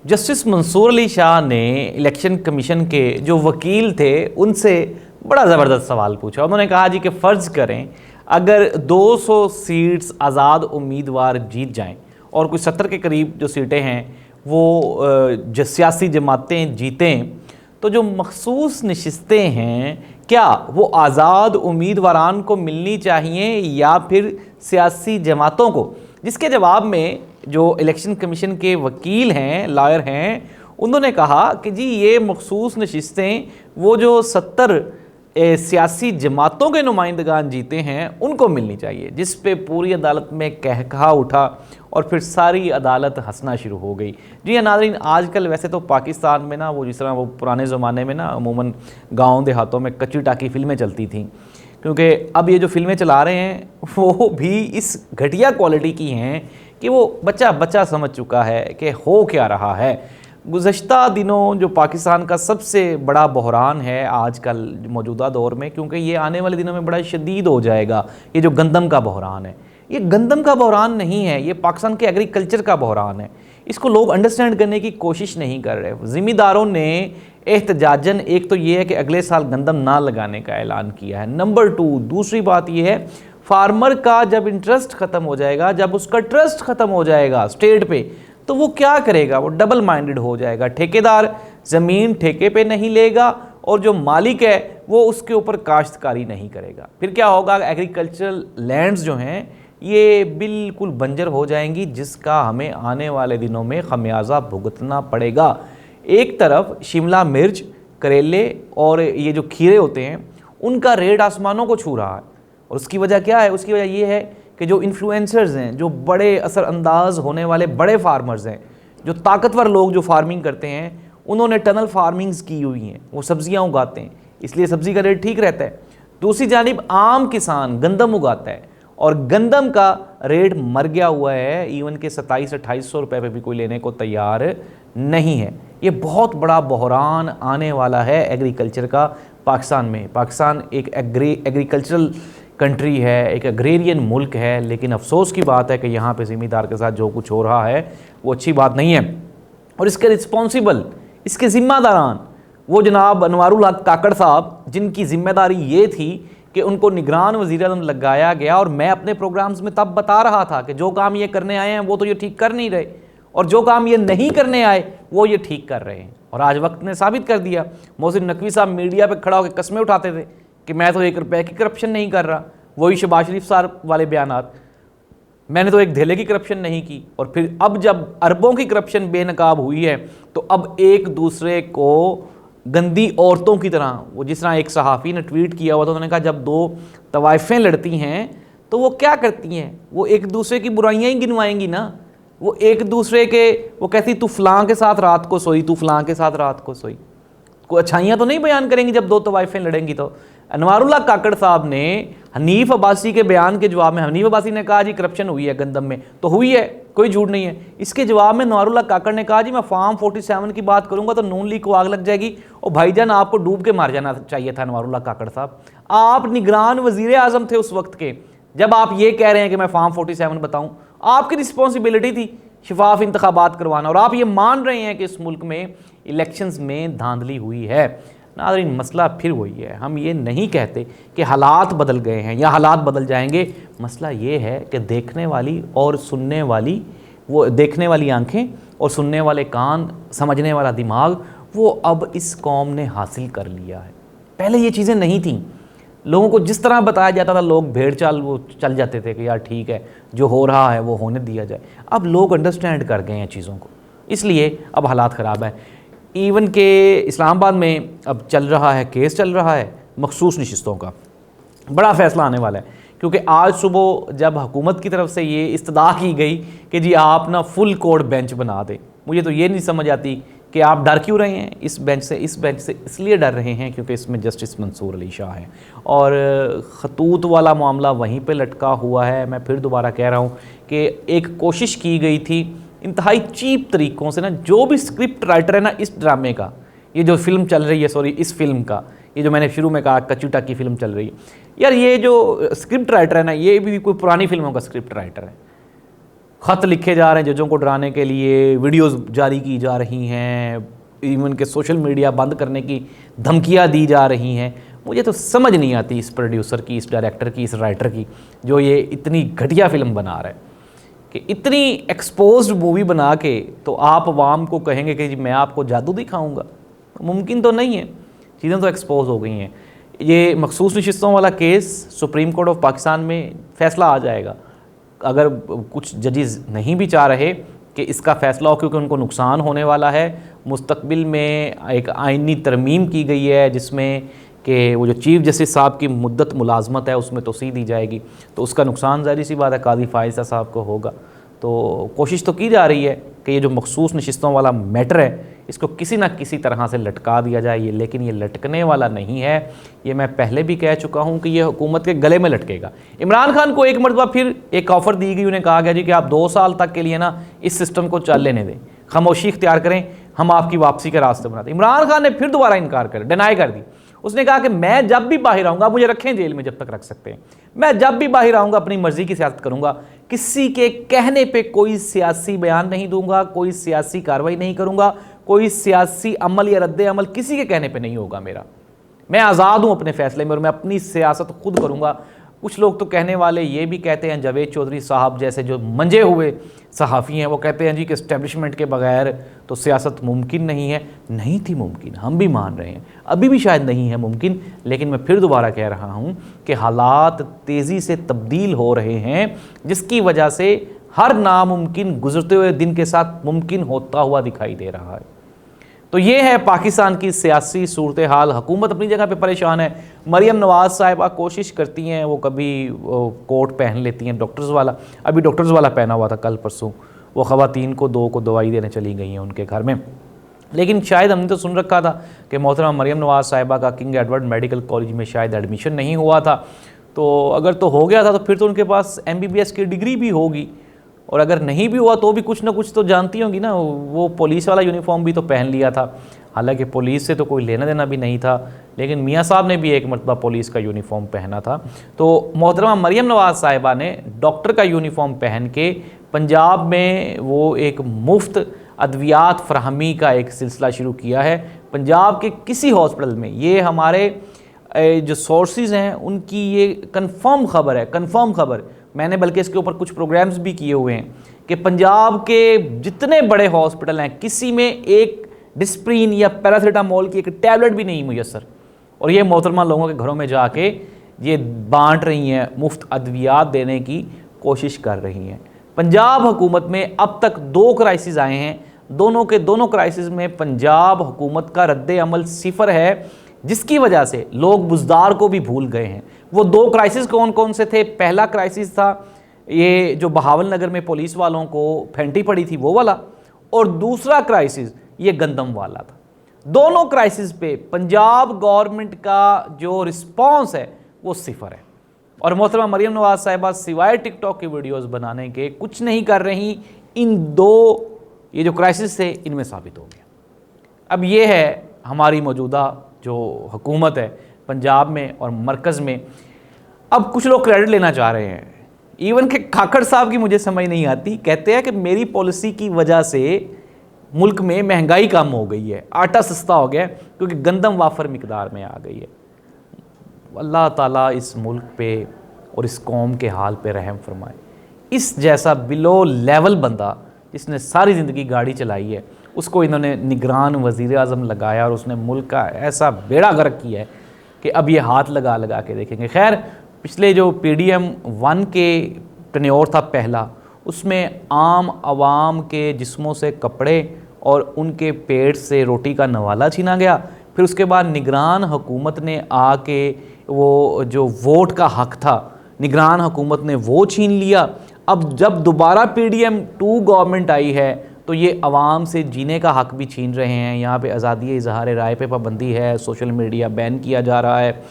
Justice Mansoor Ali Shah ने election commission के जो वकील थे उनसे बड़ा ज़बरदस्त सवाल पूछा। उन्होंने कहा जी कि फ़र्ज़ करें अगर 200 सीट्स आज़ाद उम्मीदवार जीत जाएं और कुछ 70 के करीब जो सीटें हैं वो जो सियासी जमातें जीतें, तो जो मखसूस नशिस्तें हैं क्या वो आज़ाद उम्मीदवारान को मिलनी चाहिए या फिर सियासी जमातों को? जिसके जवाब में जो इलेक्शन कमीशन के वकील हैं, लॉयर हैं, उन्होंने कहा कि जी ये मखसूस नशिस्तें वो जो 70 सियासी जमातों के नुमाइंदगान जीते हैं उनको मिलनी चाहिए। जिस पे पूरी अदालत में कहकहा उठा और फिर सारी अदालत हंसना शुरू हो गई। जी हाँ नाज़रीन, आजकल वैसे तो पाकिस्तान में ना वो जिस तरह वो पुराने ज़माने में ना अमूमन गाँव देहातों में कच्ची टाकी फिल्में चलती थीं, क्योंकि अब ये जो फिल्में चला रहे हैं वो भी इस घटिया क्वालिटी की हैं कि वो बच्चा बच्चा समझ चुका है कि हो क्या रहा है। गुज़श्ता दिनों जो पाकिस्तान का सबसे बड़ा बहरान है आजकल मौजूदा दौर में, क्योंकि ये आने वाले दिनों में बड़ा शदीद हो जाएगा, ये जो गंदम का बहरान है, ये गंदम का बहरान नहीं है, ये पाकिस्तान के एग्रीकल्चर का बहरान है। इसको लोग अंडरस्टैंड करने की कोशिश नहीं कर रहे। ज़िम्मेदारों ने एहतजाजन एक तो ये है कि अगले साल गंदम ना लगाने का ऐलान किया है। नंबर 2, दूसरी बात ये है फार्मर का जब इंटरेस्ट ख़त्म हो जाएगा, जब उसका ट्रस्ट ख़त्म हो जाएगा स्टेट पे, तो वो क्या करेगा? वो डबल माइंडेड हो जाएगा। ठेकेदार ज़मीन ठेके पे नहीं लेगा और जो मालिक है वो उसके ऊपर काश्तकारी नहीं करेगा। फिर क्या होगा? एग्रीकल्चरल लैंड्स जो हैं ये बिल्कुल बंजर हो जाएंगी, जिसका हमें आने वाले दिनों में खमियाजा भुगतना पड़ेगा। एक तरफ शिमला मिर्च, करेले और ये जो खीरे होते हैं उनका रेट आसमानों को छू रहा है, और उसकी वजह क्या है? उसकी वजह ये है कि जो इन्फ्लुएंसर्स हैं, जो बड़े असरअंदाज होने वाले बड़े फार्मर्स हैं, जो ताकतवर लोग जो फार्मिंग करते हैं, उन्होंने टनल फार्मिंग्स की हुई हैं, वो सब्जियां उगाते हैं, इसलिए सब्ज़ी का रेट ठीक रहता है। दूसरी जानिब आम किसान गंदम उगाता है और गंदम का रेट मर गया हुआ है, इवन के 2700-2800 रुपये पे भी कोई लेने को तैयार नहीं है। ये बहुत बड़ा बहरान आने वाला है एग्रीकल्चर का पाकिस्तान में। पाकिस्तान एक एग्रीकल्चरल कंट्री है, एक एग्रेरियन मुल्क है, लेकिन अफसोस की बात है कि यहाँ पे ज़मींदार के साथ जो कुछ हो रहा है वो अच्छी बात नहीं है। और इसके रिस्पॉन्सिबल, इसके ज़िम्मेदारान वो जनाब अनवारुल हक काकड़ साहब, जिनकी ज़िम्मेदारी ये थी कि उनको निगरान वज़ीर-ए-आज़म लगाया गया। और मैं अपने प्रोग्राम्स में तब बता रहा था कि जो काम ये करने आए हैं वो तो ये ठीक कर नहीं रहे, और जो काम ये नहीं करने आए वो ये ठीक कर रहे हैं। और आज वक्त ने साबित कर दिया। मोहसिन नकवी साहब मीडिया पे खड़ा होकर कस्में उठाते थे कि मैं तो 1 रुपये की करप्शन नहीं कर रहा, वही शहबाज शरीफ साहब वाले बयानात, मैंने तो एक धेले की करप्शन नहीं की। और फिर अब जब अरबों की करप्शन बेनकाब हुई है तो अब एक दूसरे को गंदी औरतों की तरह, वो जिस तरह एक सहाफ़ी ने ट्वीट किया हुआ था, उन्होंने कहा जब 2 तवाइफ़ें लड़ती हैं तो वो क्या करती हैं? वो एक दूसरे की बुराइयां ही गिनवाएंगी ना। वो एक दूसरे के, वो कहती तू फ़लाँ के साथ रात को सोई, तू फ़लाँ के साथ रात को सोई, कोई अच्छाइयाँ तो नहीं बयान करेंगी जब 2 तवाइफ़ें लड़ेंगी। तो अनवारुल हक काकड़ साहब ने हनीफ अब्बासी के बयान के जवाब में, हनीफ अब्बासी ने कहा जी करप्शन हुई है गंदम में, तो हुई है, कोई झूठ नहीं है। इसके जवाब में अनवारुल हक काकड़ ने कहा जी मैं फार्म 47 की बात करूंगा तो नून लीग को आग लग जाएगी। और भाईजान आपको डूब के मार जाना चाहिए था अनवारुल हक काकड़ साहब। आप निगरान वज़ीर-ए-आज़म थे उस वक्त के, जब आप ये कह रहे हैं कि मैं फार्म 47 बताऊँ। आपकी रिस्पॉन्सिबिलिटी थी शफाफ इंतखाबात करवाना, और आप ये मान रहे हैं कि इस मुल्क में इलेक्शंस में धांधली हुई है। नाज़रीन, मसला फिर वही है। हम ये नहीं कहते कि हालात बदल गए हैं या हालात बदल जाएंगे। मसला ये है कि देखने वाली और सुनने वाली, वो देखने वाली आंखें और सुनने वाले कान, समझने वाला दिमाग, वो अब इस कौम ने हासिल कर लिया है। पहले ये चीज़ें नहीं थीं। लोगों को जिस तरह बताया जाता था लोग भेड़ चाल वो चल जाते थे कि यार ठीक है, जो हो रहा है वो होने दिया जाए। अब लोग अंडरस्टैंड कर गए हैं चीज़ों को, इसलिए अब हालात ख़राब है। इवन के इस्लामाबाद में अब चल रहा है, केस चल रहा है मखसूस नशिस्तों का, बड़ा फ़ैसला आने वाला है। क्योंकि आज सुबह जब हुकूमत की तरफ से ये इस्तदा की गई कि जी आप ना फुल कोर्ट बेंच बना दें, मुझे तो ये नहीं समझ आती कि आप डर क्यों रहे हैं इस बेंच से। इस बेंच से इसलिए डर रहे हैं क्योंकि इसमें जस्टिस मंसूर अली शाह हैं, और खतूत वाला मामला वहीं पे लटका हुआ है। मैं फिर दोबारा कह रहा हूँ कि एक कोशिश की गई थी इंतहाई चीप तरीक़ों से ना, जो भी स्क्रिप्ट राइटर है ना इस ड्रामे का, ये जो फिल्म चल रही है, सॉरी इस फिल्म का, ये जो मैंने शुरू में कहा कच्ची टाकी फिल्म चल रही है, यार ये जो स्क्रिप्ट राइटर है ना, ये भी कोई पुरानी फिल्मों का स्क्रिप्ट राइटर है। ख़त लिखे जा रहे हैं जजों को डराने के लिए, वीडियोस जारी की जा रही हैं, इवन के सोशल मीडिया बंद करने की धमकियां दी जा रही हैं। मुझे तो समझ नहीं आती इस प्रोड्यूसर की, इस डायरेक्टर की, इस राइटर की, जो ये इतनी घटिया फिल्म बना रहा है कि इतनी एक्सपोज्ड मूवी बना के तो आप अवाम को कहेंगे कि जी मैं आपको जादू दिखाऊंगा। मुमकिन तो नहीं है, चीज़ें तो एक्सपोज हो गई हैं। ये मखसूस नशिस्तों वाला case supreme court of Pakistan में फ़ैसला आ जाएगा। अगर कुछ जजेस नहीं भी चाह रहे कि इसका फ़ैसला हो क्योंकि उनको नुकसान होने वाला है, मुस्तकबिल में एक आइनी तरमीम की गई है जिसमें कि वो जो चीफ़ जस्टिस साहब की मुद्दत मुलाजमत है उसमें तोसी दी जाएगी, तो उसका नुकसान ज़ाहिर सी बात है काजी फायज़ साहब को होगा। तो कोशिश तो की जा रही है कि ये जो मखसूस नशिस्तों वाला मैटर है इसको किसी ना किसी तरह से लटका दिया जाए, ये लेकिन ये लटकने वाला नहीं है। ये मैं पहले भी कह चुका हूँ कि ये हुकूमत के गले में लटकेगा। इमरान खान को एक मरतबा फिर एक ऑफ़र दी गई, उन्हें कहा गया जी कि आप 2 साल तक के लिए ना इस सिस्टम को चल लेने दें, खामोशी इख्तियार करें, हम आपकी वापसी के रास्ते बनाते। इमरान खान ने फिर दोबारा इनकार कर डिनाई कर दी। उसने कहा कि मैं जब भी बाहर आऊँगा, मुझे रखें जेल में जब तक रख सकते हैं, मैं जब भी बाहर आऊँगा अपनी मर्ज़ी की सियासत करूँगा, किसी के कहने पे कोई सियासी बयान नहीं दूंगा, कोई सियासी कार्रवाई नहीं करूँगा, कोई सियासी अमल या रद्द अमल किसी के कहने पे नहीं होगा मेरा। मैं आज़ाद हूँ अपने फ़ैसले में और मैं अपनी सियासत खुद करूँगा। कुछ लोग तो कहने वाले ये भी कहते हैं, जावेद चौधरी साहब जैसे जो मंजे हुए सहाफ़ी हैं, वो कहते हैं जी कि इस्टेब्लिशमेंट के बगैर तो सियासत मुमकिन नहीं है। नहीं थी मुमकिन, हम भी मान रहे हैं, अभी भी शायद नहीं है मुमकिन, लेकिन मैं फिर दोबारा कह रहा हूँ कि हालात तेज़ी से तब्दील हो रहे हैं, जिसकी वजह से हर नामुमकिन गुजरते हुए दिन के साथ मुमकिन होता हुआ दिखाई दे रहा है। तो ये है पाकिस्तान की सियासी सूरत हाल। हुकूमत अपनी जगह पे परेशान है। मरियम नवाज़ साहिबा कोशिश करती हैं, वो कभी कोट पहन लेती हैं डॉक्टर्स वाला, अभी डॉक्टर्स वाला पहना हुआ था कल परसों, वो ख़वातीन को 2 को दवाई देने चली गई हैं उनके घर में। लेकिन शायद हमने तो सुन रखा था कि मोहतरमा मरियम नवाज़ साहिबा का किंग एडवर्ड मेडिकल कॉलेज में शायद एडमिशन नहीं हुआ था, तो अगर तो हो गया था तो फिर तो उनके पास MBBS की डिग्री भी होगी, और अगर नहीं भी हुआ तो भी कुछ ना कुछ तो जानती होंगी ना। वो पुलिस वाला यूनिफॉर्म भी तो पहन लिया था, हालांकि पुलिस से तो कोई लेना देना भी नहीं था, लेकिन मियाँ साहब ने भी एक मरतबा पुलिस का यूनिफॉर्म पहना था। तो मोहतरमा मरियम नवाज़ साहिबा ने डॉक्टर का यूनिफॉर्म पहन के पंजाब में वो एक मुफ्त अद्वियात फ्राहमी का एक सिलसिला शुरू किया है। पंजाब के किसी हॉस्पिटल में, ये हमारे जो सोर्सेज हैं उनकी ये कन्फर्म खबर है, कन्फर्म खबर, मैंने बल्कि इसके ऊपर कुछ प्रोग्राम्स भी किए हुए हैं कि पंजाब के जितने बड़े हॉस्पिटल हैं किसी में एक डिस्प्रिन या पैरासीटामोल की एक टैबलेट भी नहीं मुयसर, और ये मोहतरमा लोगों के घरों में जाके ये बांट रही हैं, मुफ्त अद्वियात देने की कोशिश कर रही हैं। पंजाब हुकूमत में अब तक 2 क्राइसिस आए हैं, दोनों के दोनों क्राइसिस में पंजाब हुकूमत का रद्द अमल सिफर है, जिसकी वजह से लोग बुज़दार को भी भूल गए हैं। वो 2 क्राइसिस कौन कौन से थे? पहला क्राइसिस था ये जो बहावल नगर में पुलिस वालों को फेंटी पड़ी थी वो वाला, और दूसरा क्राइसिस ये गंदम वाला था। दोनों क्राइसिस पे पंजाब गवर्नमेंट का जो रिस्पॉन्स है वो सिफर है, और मोहतरमा मरियम नवाज़ साहिबा सिवाय टिकटॉक की वीडियोस बनाने के कुछ नहीं कर रही। इन 2 ये जो क्राइसिस थे इनमें साबित हो गया। अब ये है हमारी मौजूदा जो हुकूमत है पंजाब में और मरकज़ में। अब कुछ लोग क्रेडिट लेना चाह रहे हैं, इवन के खाखड़ साहब की मुझे समझ नहीं आती, कहते हैं कि मेरी पॉलिसी की वजह से मुल्क में महंगाई कम हो गई है, आटा सस्ता हो गया क्योंकि गंदम वाफर मिकदार में आ गई है। अल्लाह ताला इस मुल्क पे और इस कौम के हाल पे रहम फरमाए। इस जैसा बिलो लेवल बंदा जिसने सारी ज़िंदगी गाड़ी चलाई है, उसको इन्होंने निगरान वज़ीर आज़म लगाया और उसने मुल्क का ऐसा बेड़ा गर्क किया है कि अब ये हाथ लगा लगा के देखेंगे। खैर, पिछले जो PDM 1 के टेन्योर था पहला, उसमें आम आवाम के जिस्मों से कपड़े और उनके पेट से रोटी का नवाला छीना गया। फिर उसके बाद निगरान हुकूमत ने आके वो जो वोट का हक था, निगरान हुकूमत ने वो छीन लिया। अब जब दोबारा PDM 2 गवर्नमेंट आई है तो ये अवाम से जीने का हक भी छीन रहे हैं। यहाँ पे आज़ादी इज़हार राय पे पाबंदी है, सोशल मीडिया बैन किया जा रहा है,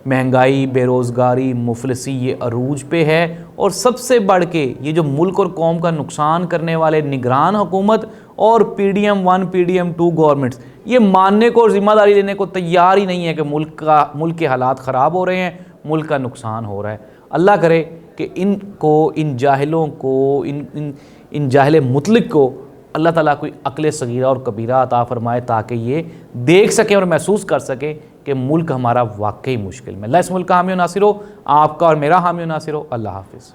महंगाई, बेरोज़गारी, मुफलिसी ये अरूज पे है, और सबसे बढ़ के ये जो मुल्क और कौम का नुकसान करने वाले निगरान हुकूमत और PDM 1 PDM 2 गवर्नमेंट्स ये मानने को और ज़िम्मेदारी लेने को तैयार ही नहीं है कि मुल्क के हालात ख़राब हो रहे हैं, मुल्क का नुकसान हो रहा है। अल्लाह करे कि इनको, इन जाहिलों को, इन जाहिल मुतलिक को अल्लाह ताला कोई अक्ल सगीरा और कबीरा अता फरमाए, ताकि ये देख सकें और महसूस कर सकें कि मुल्क हमारा वाकई मुश्किल में। अल्लाह इस मुल्क का हामी और नासिर हो, आपका और मेरा हामी और नासिर हो। अल्लाह हाफिज़।